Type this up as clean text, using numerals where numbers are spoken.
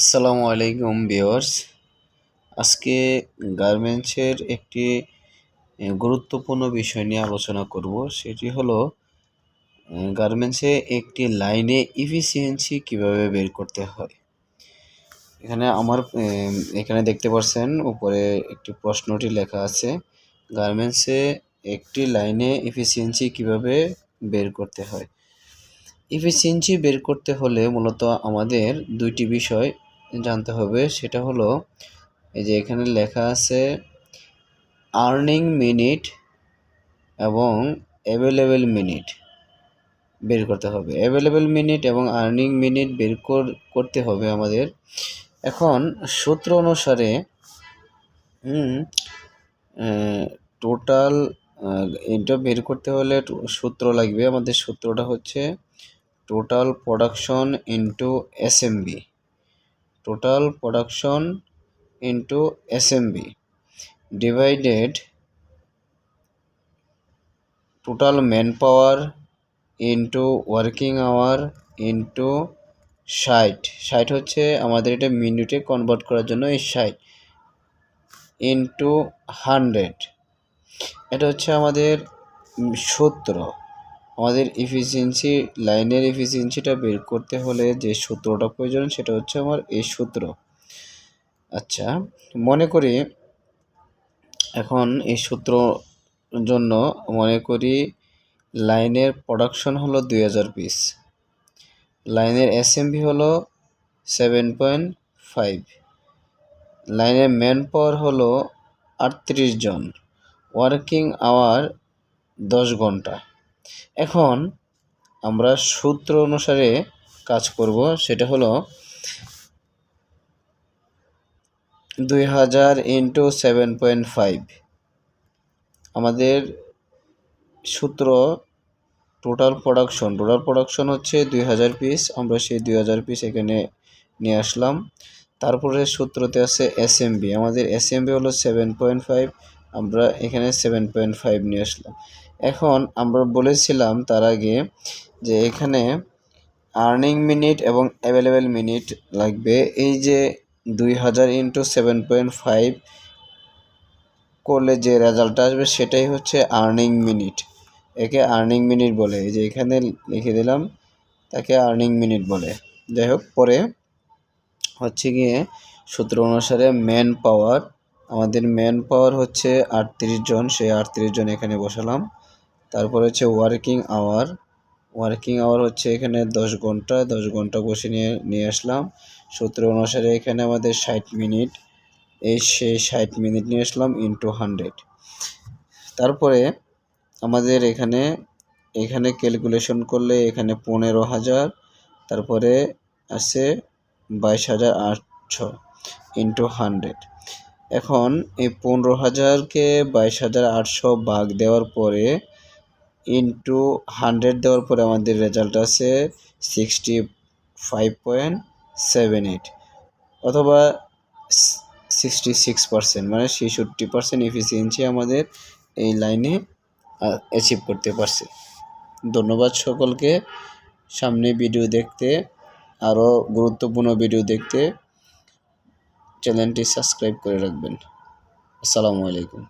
আসসালামু আলাইকুম ভিউয়ার্স। আজকে গার্মেন্টসের একটি গুরুত্বপূর্ণ বিষয় নিয়ে আলোচনা করব। সেটি হলো গার্মেন্টসে একটি লাইনে এফিসিয়েন্সি কিভাবে বের করতে হয়। এখানে দেখতে পাচ্ছেন উপরে একটি প্রশ্নটি লেখা আছে, গার্মেন্টসে একটি লাইনে এফিসিয়েন্সি কিভাবে বের করতে হয়। এফিসিয়েন্সি বের করতে হলে মূলত আমাদের দুইটি বিষয় জানতে হবে। সেটা হলো এই যে এখানে লেখা আছে আর্নিং মিনিট এবং অ্যাভেলেবেল মিনিট বের করতে হবে। অ্যাভেলেবেল মিনিট এবং আর্নিং মিনিট বের করতে হবে আমাদের। এখন সূত্র অনুসারে টোটাল এটা বের করতে হলে সূত্র লাগবে। আমাদের সূত্রটা হচ্ছে total production into SMB, total production into SMB divided total man power into working hour into 60 হচ্ছে আমাদের এটা মিনিটে কনভার্ট করার জন্য এই 60 ইন্টু 100। এটা হচ্ছে আমাদের সূত্র। আমাদের এফিসিয়েন্সি লাইনের এফিসিয়েন্সিটা বের করতে হলে যে সূত্রটা প্রয়োজন সেটা হচ্ছে আমার এই সূত্র। আচ্ছা, মনে করি এখন এই সূত্র জন্য মনে করি লাইনের প্রোডাকশন হলো 2000 পিস, লাইনের এসএমভি হলো 7.5, লাইনের ম্যান পাওয়ার হলো 38 জন, ওয়ার্কিং আওয়ার 10 ঘন্টা। এখন আমরা সূত্র অনুসারে কাজ করব। সেটা হলো 2000 ইন্টু 7.5। আমাদের সূত্র টোটাল প্রোডাকশন হচ্ছে 2000 পিস। আমরা সেই 2000 পিস এখানে নিয়ে আসলাম। তারপরে সূত্রতে আছে এসএমবি, আমাদের এসএমবি হলো 7.5, আমরা এখানে 7.5 নিয়ে আসলাম। এখন আমরা বলেছিলাম তার আগে যে এখানে আর্নিং মিনিট এবং অ্যাভেলেবেল মিনিট লাগবে। এই যে 2000 ইন্টু 7.5 করলে যে রেজাল্টটা আসবে সেটাই হচ্ছে আর্নিং মিনিট। একে আর্নিং মিনিট বলে। এই যে এখানে লিখে দিলাম, তাকে আর্নিং মিনিট বলে। যাই হোক, পরে হচ্ছে গিয়ে সূত্র অনুসারে ম্যান পাওয়ার, আমাদের ম্যান পাওয়ার হচ্ছে 38 জন, সেই 38 জন এখানে বসালাম। তারপর হচ্ছে ওয়ার্কিং আওয়ার হচ্ছে এখানে 10 ঘন্টা, 10 ঘন্টা বসে নিয়ে আসলাম। সূত্র অনুসারে এখানে আমাদের 60 মিনিট, সেই 60 মিনিট নিয়ে আসলাম ইন্টু 100। তারপরে আমাদের এখানে ক্যালকুলেশন করলে এখানে 15,000, তারপরে আছে 22,800 ইন্টু 100। এখন এই 15,000কে 22,800 ভাগ দেওয়ার পরে ইন্টু 100 দেওয়ার পরে আমাদের রেজাল্ট আছে 65.78 অথবা 66%, মানে 66% এফিসিয়েন্সি আমাদের এই লাইনে অ্যাচিভ করতে পারছে। ধন্যবাদ সকলকে। সামনে ভিডিও দেখতে, আরও গুরুত্বপূর্ণ ভিডিও দেখতে চ্যানেলটি সাবস্ক্রাইব করে রাখবেন। আসসালামু আলাইকুম।